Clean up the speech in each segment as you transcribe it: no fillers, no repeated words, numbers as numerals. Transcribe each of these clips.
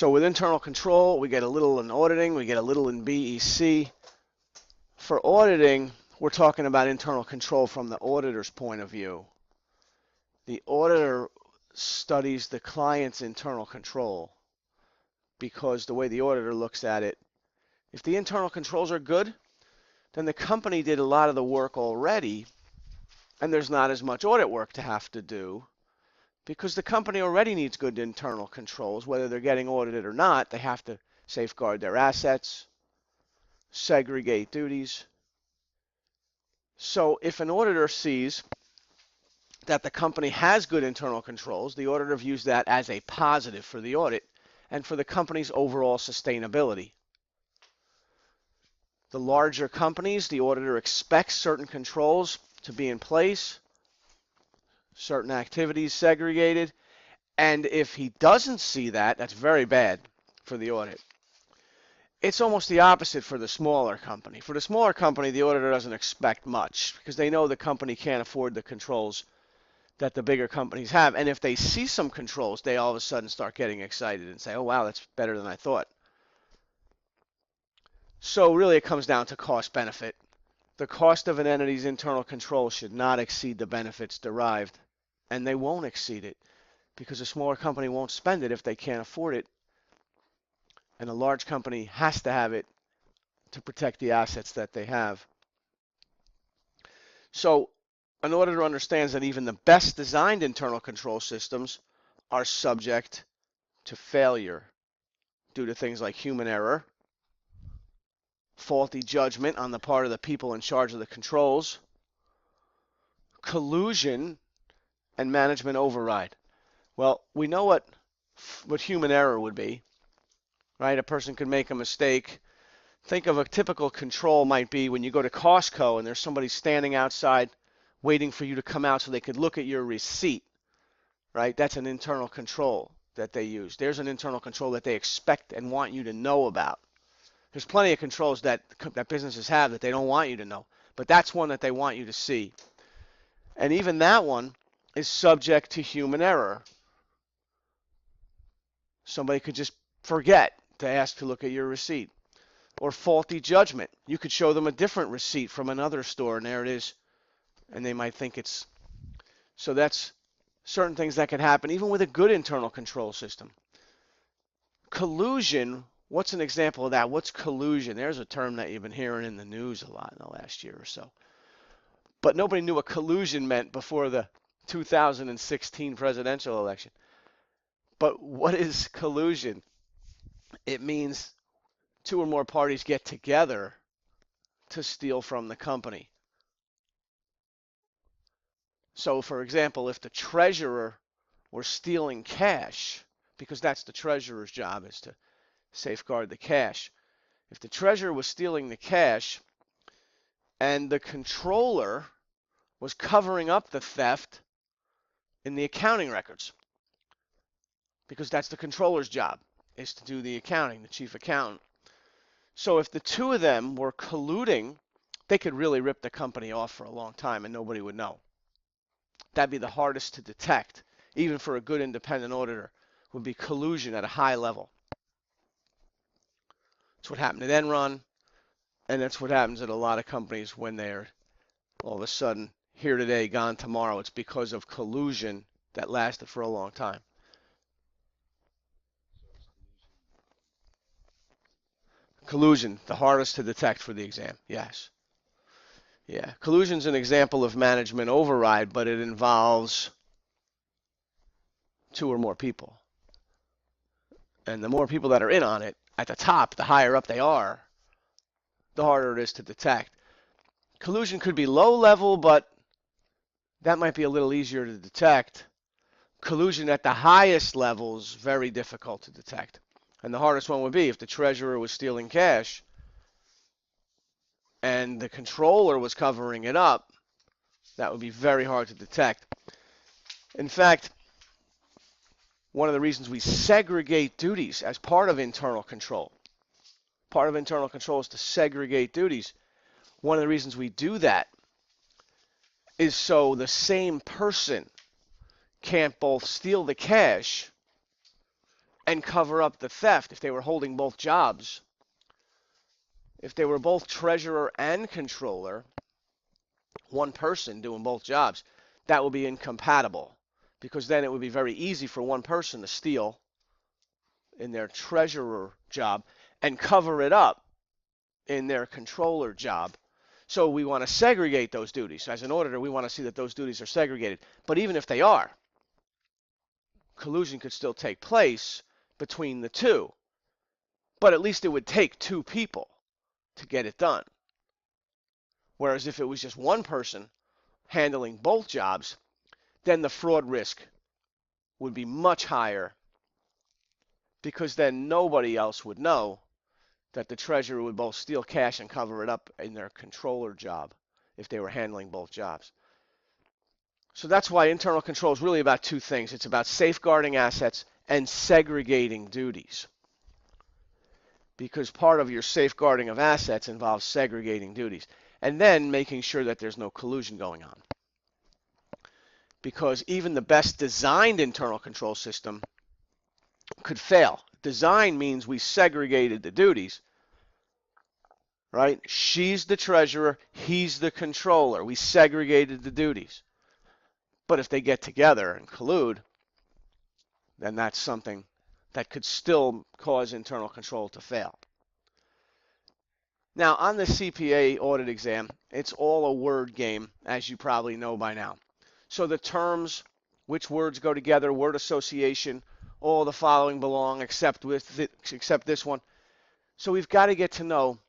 So with internal control, we get a little in auditing, we get a little in BEC. For auditing, we're talking about internal control from the auditor's point of view. The auditor studies the client's internal control because the way the auditor looks at it, if the internal controls are good, then the company did a lot of the work already, and there's not as much audit work to have to do because the company already needs good internal controls. Whether they're getting audited or not, they have to safeguard their assets, segregate duties. So if an auditor sees that the company has good internal controls, the auditor views that as a positive for the audit and for the company's overall sustainability. The larger companies, the auditor expects certain controls to be in place, certain activities segregated, and if he doesn't see that, that's very bad for the audit. It's almost the opposite for the smaller company. For the smaller company, the auditor doesn't expect much because they know the company can't afford the controls that the bigger companies have. And if they see some controls, they all of a sudden start getting excited and say, oh, wow, that's better than I thought. So really it comes down to cost benefit. The cost of an entity's internal control should not exceed the benefits derived, and they won't exceed it because a smaller company won't spend it if they can't afford it, and a large company has to have it to protect the assets that they have. So an auditor understands that even the best designed internal control systems are subject to failure due to things like human error, faulty judgment on the part of the people in charge of the controls, collusion, and management override. Well, we know what human error would be, right? A person could make a mistake. Think of a typical control might be when you go to Costco and there's somebody standing outside waiting for you to come out so they could look at your receipt, right? That's an internal control that they use. There's an internal control that they expect and want you to know about. There's plenty of controls that businesses have that they don't want you to know, but that's one that they want you to see. And even that one is subject to human error. Somebody could just forget to ask to look at your receipt. Or faulty judgment. You could show them a different receipt from another store, and there it is, and they might think it's... So that's certain things that can happen, even with a good internal control system. Collusion, what's an example of that? What's collusion? There's a term that you've been hearing in the news a lot in the last year or so. But nobody knew what collusion meant before the 2016 presidential election. But what is collusion? It means two or more parties get together to steal from the company. So, for example, if the treasurer were stealing cash, because that's the treasurer's job, is to safeguard the cash. If the treasurer was stealing the cash and the controller was covering up the theft in the accounting records, because that's the controller's job, is to do the accounting, the chief accountant. So if the two of them were colluding, they could really rip the company off for a long time and nobody would know. That'd be the hardest to detect, even for a good independent auditor, would be collusion at a high level. That's what happened at Enron, and that's what happens at a lot of companies when they're all of a sudden here today, gone tomorrow. It's because of collusion that lasted for a long time. Collusion, the hardest to detect for the exam, yes. Yeah, collusion's an example of management override, but it involves two or more people. And the more people that are in on it, at the top, the higher up they are, the harder it is to detect. Collusion could be low level, but that might be a little easier to detect. Collusion at the highest level is very difficult to detect. And the hardest one would be if the treasurer was stealing cash and the controller was covering it up, that would be very hard to detect. In fact, one of the reasons we segregate duties as part of internal control is to segregate duties. One of the reasons we do that is so the same person can't both steal the cash and cover up the theft. If they were holding both jobs, if they were both treasurer and controller, one person doing both jobs, that would be incompatible, because then it would be very easy for one person to steal in their treasurer job and cover it up in their controller job. So we want to segregate those duties. As an auditor, we want to see that those duties are segregated. But even if they are, collusion could still take place between the two. But at least it would take two people to get it done. Whereas if it was just one person handling both jobs, then the fraud risk would be much higher, because then nobody else would know that the treasurer would both steal cash and cover it up in their controller job if they were handling both jobs. So that's why internal control is really about two things. It's about safeguarding assets and segregating duties, because part of your safeguarding of assets involves segregating duties, and then making sure that there's no collusion going on. Because even the best designed internal control system could fail. Design means we segregated the duties, right? She's the treasurer, he's the controller. We segregated the duties. But if they get together and collude, then that's something that could still cause internal control to fail. Now, on the CPA audit exam, it's all a word game, as you probably know by now. So the terms, which words go together, word association, all the following belong except this one. So we've got to get to know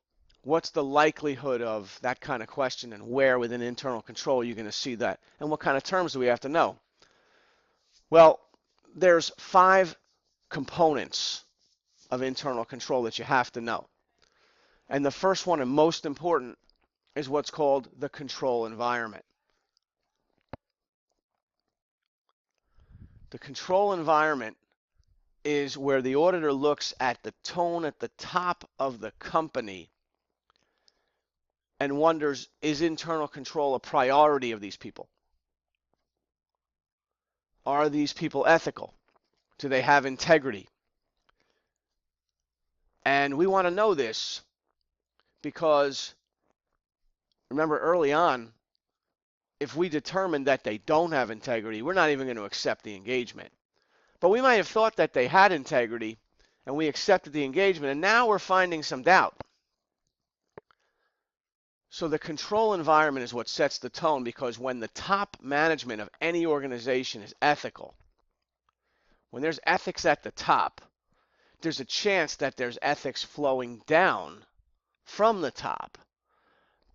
what's the likelihood of that kind of question, and where within internal control you're going to see that, and what kind of terms do we have to know. Well, there's 5 components of internal control that you have to know. And the first one, and most important, is what's called the control environment. The control environment is where the auditor looks at the tone at the top of the company and wonders, is internal control a priority of these people? Are these people ethical? Do they have integrity? And we want to know this because, remember early on, if we determine that they don't have integrity, we're not even going to accept the engagement. But we might have thought that they had integrity, and we accepted the engagement, and now we're finding some doubt. So the control environment is what sets the tone, because when the top management of any organization is ethical, when there's ethics at the top, there's a chance that there's ethics flowing down from the top.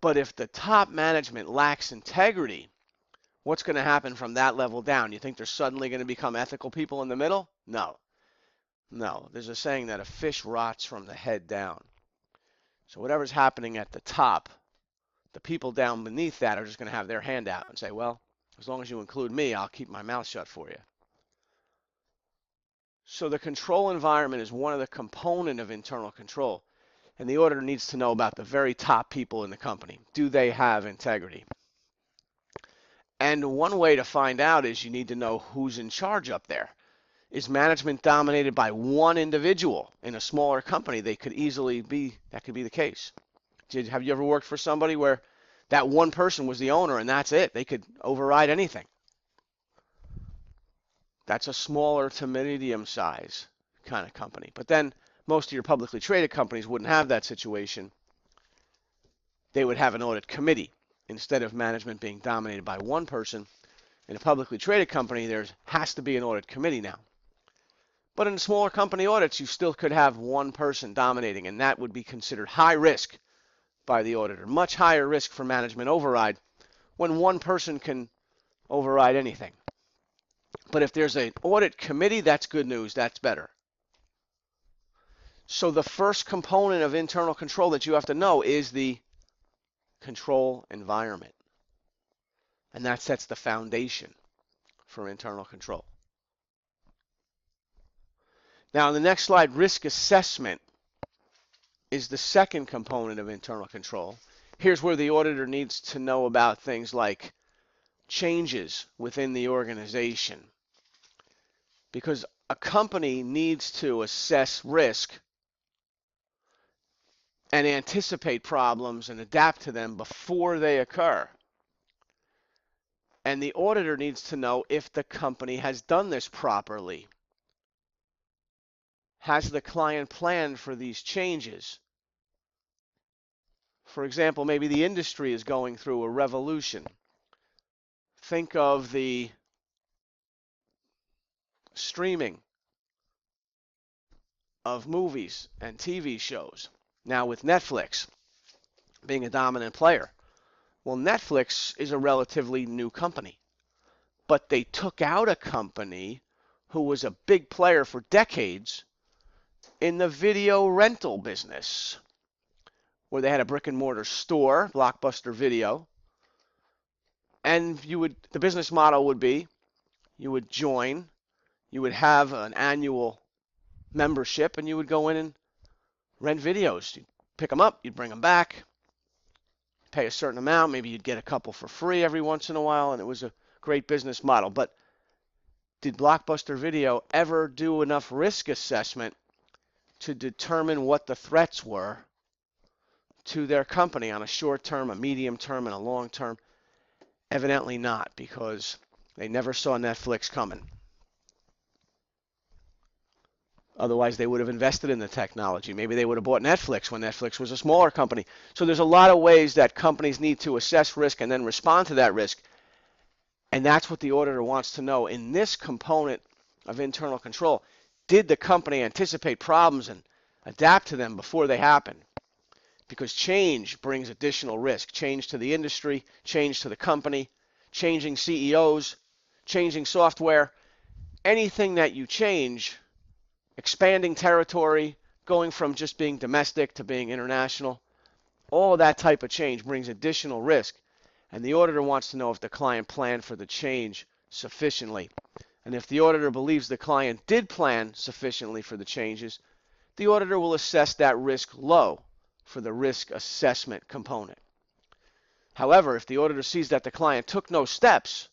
But if the top management lacks integrity, what's going to happen from that level down? You think they're suddenly going to become ethical people in the middle? No. No. There's a saying that a fish rots from the head down. So whatever's happening at the top, the people down beneath that are just going to have their hand out and say, well, as long as you include me, I'll keep my mouth shut for you. So the control environment is one of the components of internal control. And the auditor needs to know about the very top people in the company. Do they have integrity? And one way to find out is you need to know who's in charge up there. Is management dominated by one individual? In a smaller company, they could easily be, that could be the case. Have you ever worked for somebody where that one person was the owner and that's it? They could override anything. That's a smaller to medium size kind of company. But then most of your publicly traded companies wouldn't have that situation. They would have an audit committee. Instead of management being dominated by one person, in a publicly traded company, there has to be an audit committee now. But in smaller company audits, you still could have one person dominating, and that would be considered high risk by the auditor. Much higher risk for management override when one person can override anything. But if there's an audit committee, that's good news. That's better. So the first component of internal control that you have to know is the control environment. And that sets the foundation for internal control. Now, on the next slide, risk assessment is the second component of internal control. Here's where the auditor needs to know about things like changes within the organization. Because a company needs to assess risk and anticipate problems and adapt to them before they occur. And the auditor needs to know if the company has done this properly. Has the client planned for these changes? For example, maybe the industry is going through a revolution. Think of the streaming of movies and TV shows. Now with Netflix being a dominant player. Well, Netflix is a relatively new company, but they took out a company who was a big player for decades in the video rental business, where they had a brick and mortar store, Blockbuster Video, and the business model would be you would join, you would have an annual membership, and you would go in and rent videos. You'd pick them up, you'd bring them back, pay a certain amount, maybe you'd get a couple for free every once in a while, and it was a great business model. But did Blockbuster Video ever do enough risk assessment to determine what the threats were to their company on a short term, a medium term, and a long term? Evidently not, because they never saw Netflix coming. Otherwise, they would have invested in the technology. Maybe they would have bought Netflix when Netflix was a smaller company. So there's a lot of ways that companies need to assess risk and then respond to that risk. And that's what the auditor wants to know in this component of internal control. Did the company anticipate problems and adapt to them before they happen? Because change brings additional risk. Change to the industry, change to the company, changing CEOs, changing software. Anything that you change, expanding territory, going from just being domestic to being international, all that type of change brings additional risk. And the auditor wants to know if the client planned for the change sufficiently. And if the auditor believes the client did plan sufficiently for the changes, the auditor will assess that risk low for the risk assessment component. However, if the auditor sees that the client took no steps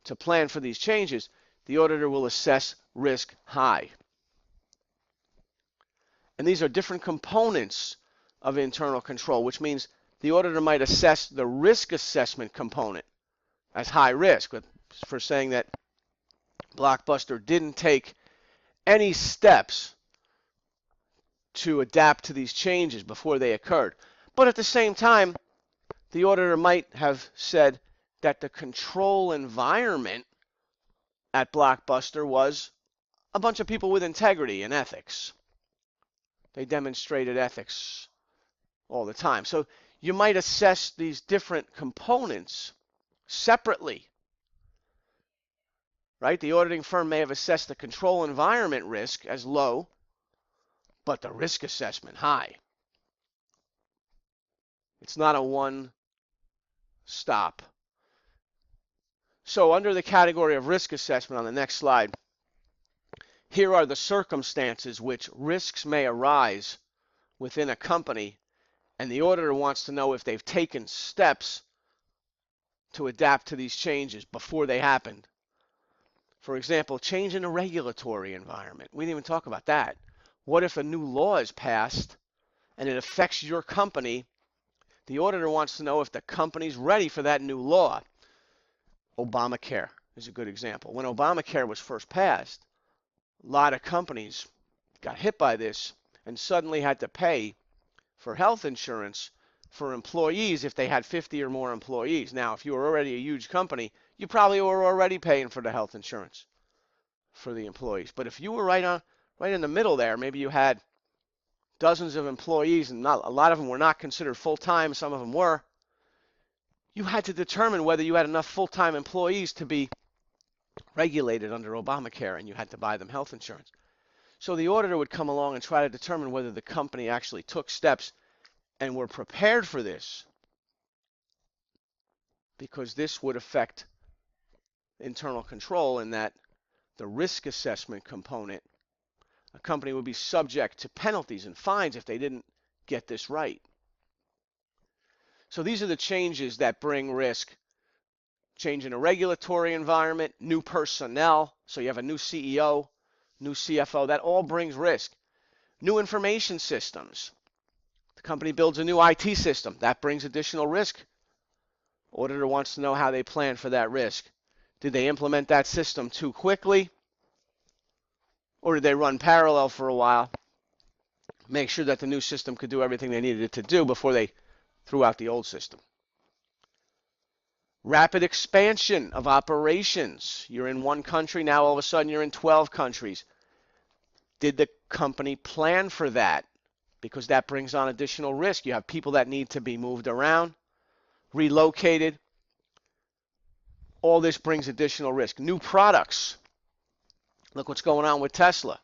to plan for these changes, the auditor will assess risk high. And these are different components of internal control, which means the auditor might assess the risk assessment component as high risk for saying that Blockbuster didn't take any steps to adapt to these changes before they occurred. But at the same time, the auditor might have said that the control environment at Blockbuster was a bunch of people with integrity and ethics. They demonstrated ethics all the time. So you might assess these different components separately, right? The auditing firm may have assessed the control environment risk as low, but the risk assessment high. It's not a one stop. So under the category of risk assessment on the next slide, here are the circumstances which risks may arise within a company, and the auditor wants to know if they've taken steps to adapt to these changes before they happened. For example, change in a regulatory environment. We didn't even talk about that. What if a new law is passed and it affects your company? The auditor wants to know if the company's ready for that new law. Obamacare is a good example. When Obamacare was first passed, a lot of companies got hit by this and suddenly had to pay for health insurance for employees if they had 50 or more employees. Now, if you were already a huge company, you probably were already paying for the health insurance for the employees. But if you were right in the middle there, maybe you had dozens of employees and a lot of them were not considered full-time, some of them were, you had to determine whether you had enough full-time employees to be regulated under Obamacare, and you had to buy them health insurance. So the auditor would come along and try to determine whether the company actually took steps and were prepared for this, because this would affect internal control in that the risk assessment component, a company would be subject to penalties and fines if they didn't get this right. So these are the changes that bring risk. Change in a regulatory environment, new personnel, so you have a new CEO, new CFO, that all brings risk. New information systems. The company builds a new IT system. That brings additional risk. Auditor wants to know how they plan for that risk. Did they implement that system too quickly? Or did they run parallel for a while? Make sure that the new system could do everything they needed it to do before they threw out the old system. Rapid expansion of operations. You're in one country, now all of a sudden you're in 12 countries. Did the company plan for that? Because that brings on additional risk. You have people that need to be moved around, relocated. All this brings additional risk. New products. Look what's going on with Tesla,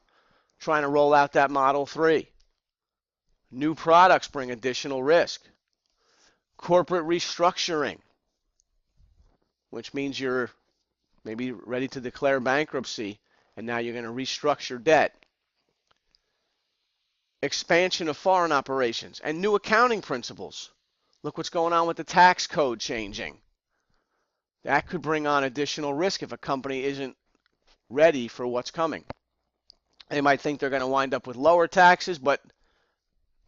trying to roll out that Model 3. New products bring additional risk. Corporate restructuring, which means you're maybe ready to declare bankruptcy, and now you're going to restructure debt. Expansion of foreign operations and new accounting principles. Look what's going on with the tax code changing. That could bring on additional risk if a company isn't ready for what's coming. They might think they're going to wind up with lower taxes, but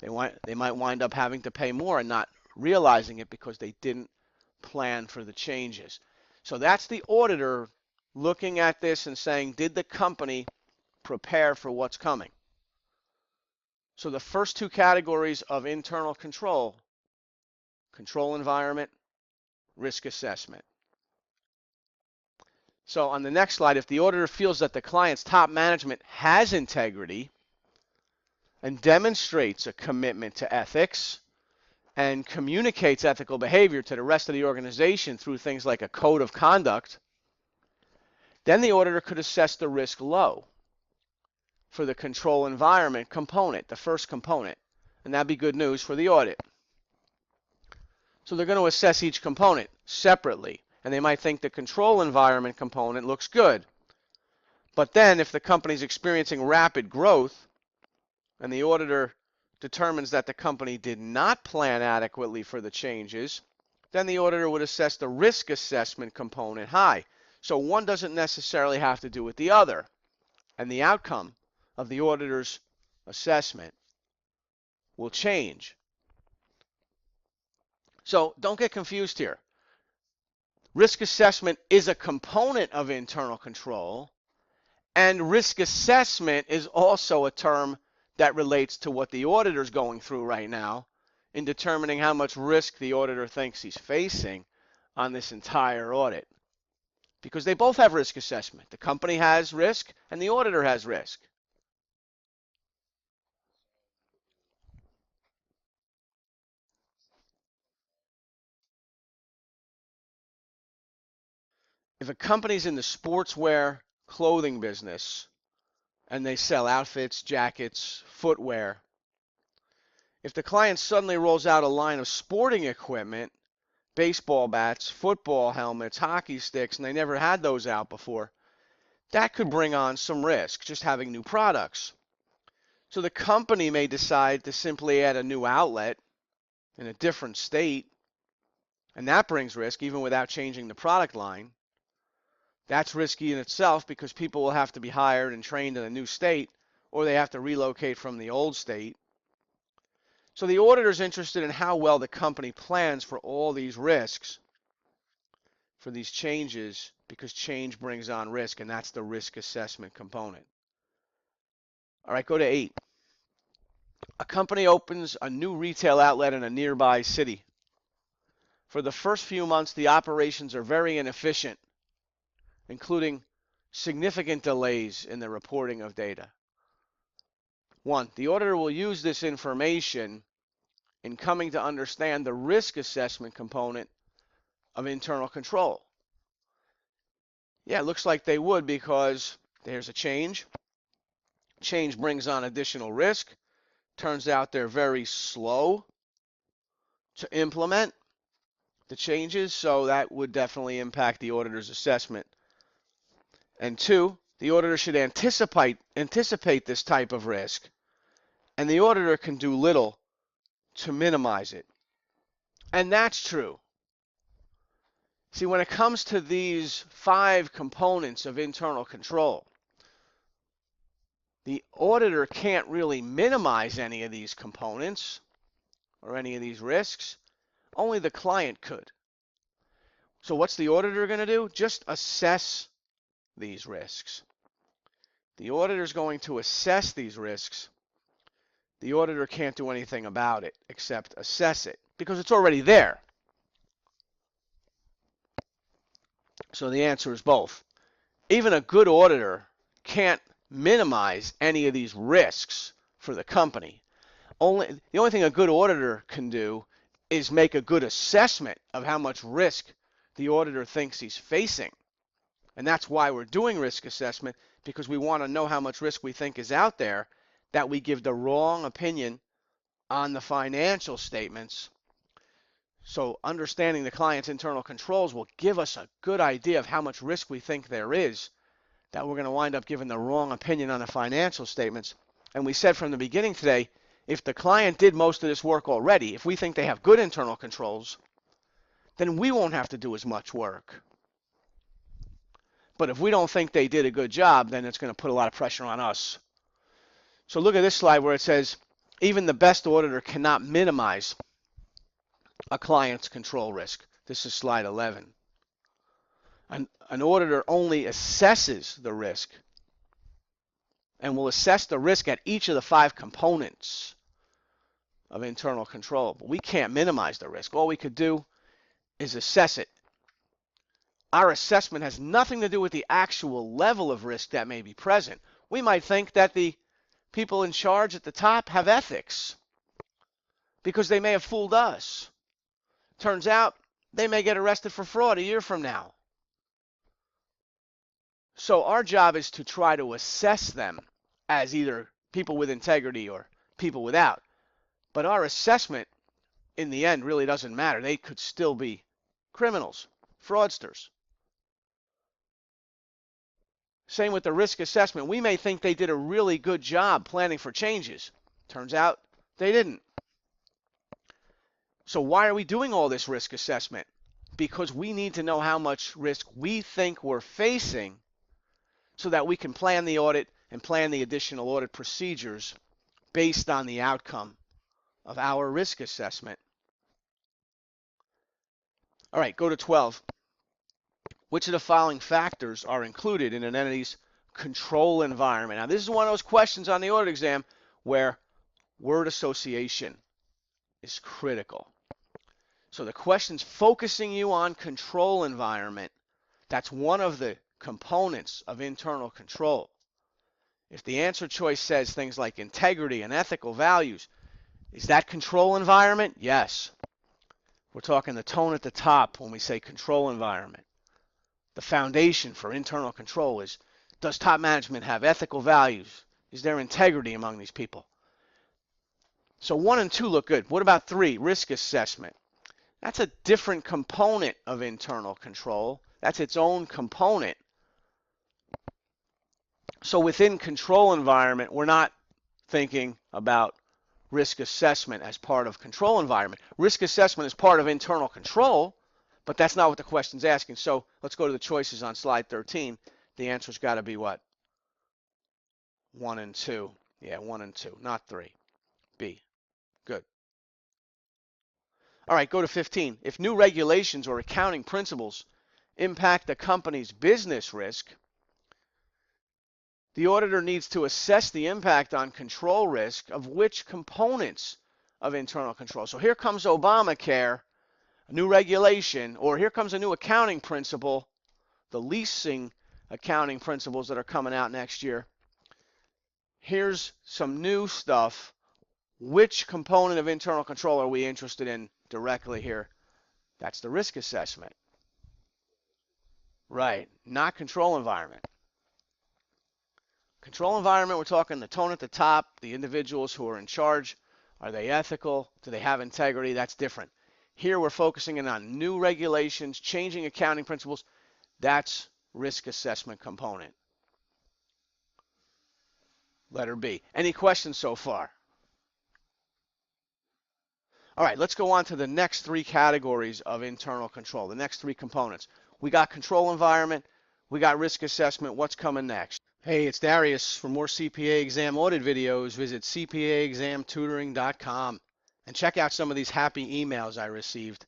they might wind up having to pay more and not realizing it because they didn't plan for the changes. So that's the auditor looking at this and saying, did the company prepare for what's coming? So the first two categories of internal control environment, risk assessment. So on the next slide, if the auditor feels that the client's top management has integrity and demonstrates a commitment to ethics and communicates ethical behavior to the rest of the organization through things like a code of conduct, then the auditor could assess the risk low for the control environment component, the first component, and that'd be good news for the audit. So they're going to assess each component separately, and they might think the control environment component looks good. But then if the company's experiencing rapid growth and the auditor determines that the company did not plan adequately for the changes, then the auditor would assess the risk assessment component high. So one doesn't necessarily have to do with the other, and the outcome of the auditor's assessment will change. So don't get confused here. Risk assessment is a component of internal control, and risk assessment is also a term that relates to what the auditor is going through right now in determining how much risk the auditor thinks he's facing on this entire audit. Because they both have risk assessment. The company has risk and the auditor has risk. If a company's in the sportswear clothing business and they sell outfits, jackets, footwear, if the client suddenly rolls out a line of sporting equipment, baseball bats, football helmets, hockey sticks, and they never had those out before, that could bring on some risk, just having new products. So the company may decide to simply add a new outlet in a different state, and that brings risk even without changing the product line. That's risky in itself because people will have to be hired and trained in a new state, or they have to relocate from the old state. So the auditor is interested in how well the company plans for all these risks, for these changes, because change brings on risk, and that's the risk assessment component. All right, go to 8. A company opens a new retail outlet in a nearby city. For the first few months, the operations are very inefficient, including significant delays in the reporting of data. 1, the auditor will use this information in coming to understand the risk assessment component of internal control. Yeah, it looks like they would because there's a change. Change brings on additional risk. Turns out they're very slow to implement the changes, so that would definitely impact the auditor's assessment. And 2, the auditor should anticipate this type of risk, and the auditor can do little to minimize it. And that's true. See, when it comes to these 5 components of internal control, The auditor can't really minimize any of these components or any of these risks. Only the client could. So what's the auditor going to do? Just assess these risks. The auditor is going to assess these risks. The auditor can't do anything about it except assess it because it's already there. So the answer is both. Even a good auditor can't minimize any of these risks for the company. The only thing a good auditor can do is make a good assessment of how much risk the auditor thinks he's facing. And that's why we're doing risk assessment, because we want to know how much risk we think is out there, that we give the wrong opinion on the financial statements. So understanding the client's internal controls will give us a good idea of how much risk we think there is, that we're going to wind up giving the wrong opinion on the financial statements. And we said from the beginning today, if the client did most of this work already, if we think they have good internal controls, then we won't have to do as much work. But if we don't think they did a good job, then it's going to put a lot of pressure on us. So look at this slide where it says, even the best auditor cannot minimize a client's control risk. This is slide 11. An auditor only assesses the risk and will assess the risk at each of the 5 components of internal control. But we can't minimize the risk. All we could do is assess it. Our assessment has nothing to do with the actual level of risk that may be present. We might think that the people in charge at the top have ethics because they may have fooled us. Turns out they may get arrested for fraud a year from now. So our job is to try to assess them as either people with integrity or people without. But our assessment in the end really doesn't matter. They could still be criminals, fraudsters. Same with the risk assessment. We may think they did a really good job planning for changes. Turns out they didn't. So why are we doing all this risk assessment? Because we need to know how much risk we think we're facing so that we can plan the audit and plan the additional audit procedures based on the outcome of our risk assessment. All right, go to 12. Which of the following factors are included in an entity's control environment? Now, this is one of those questions on the audit exam where word association is critical. So the question's focusing you on control environment. That's one of the components of internal control. If the answer choice says things like integrity and ethical values, is that control environment? Yes. We're talking the tone at the top when we say control environment. The foundation for internal control is, does top management have ethical values? Is there integrity among these people? So 1 and 2 look good. What about 3? Risk assessment. That's a different component of internal control. That's its own component. So within control environment, we're not thinking about risk assessment as part of control environment. Risk assessment is part of internal control, but that's not what the question's asking. So let's go to the choices on slide 13. The answer's got to be what? 1 and 2. Yeah, 1 and 2, not 3. B. Good. All right, go to 15. If new regulations or accounting principles impact the company's business risk, the auditor needs to assess the impact on control risk of which components of internal control. So here comes Obamacare, a new regulation, or here comes a new accounting principle, the leasing accounting principles that are coming out next year. Here's some new stuff. Which component of internal control are we interested in directly here? That's the risk assessment. Right, not control environment. Control environment, we're talking the tone at the top, the individuals who are in charge. Are they ethical? Do they have integrity? That's different. Here we're focusing in on new regulations, changing accounting principles. That's risk assessment component. Letter B. Any questions so far? All right, let's go on to the next 3 categories of internal control, the next 3 components. We got control environment, we got risk assessment. What's coming next? Hey, it's Darius. For more CPA exam audit videos, visit cpaexamtutoring.com and check out some of these happy emails I received.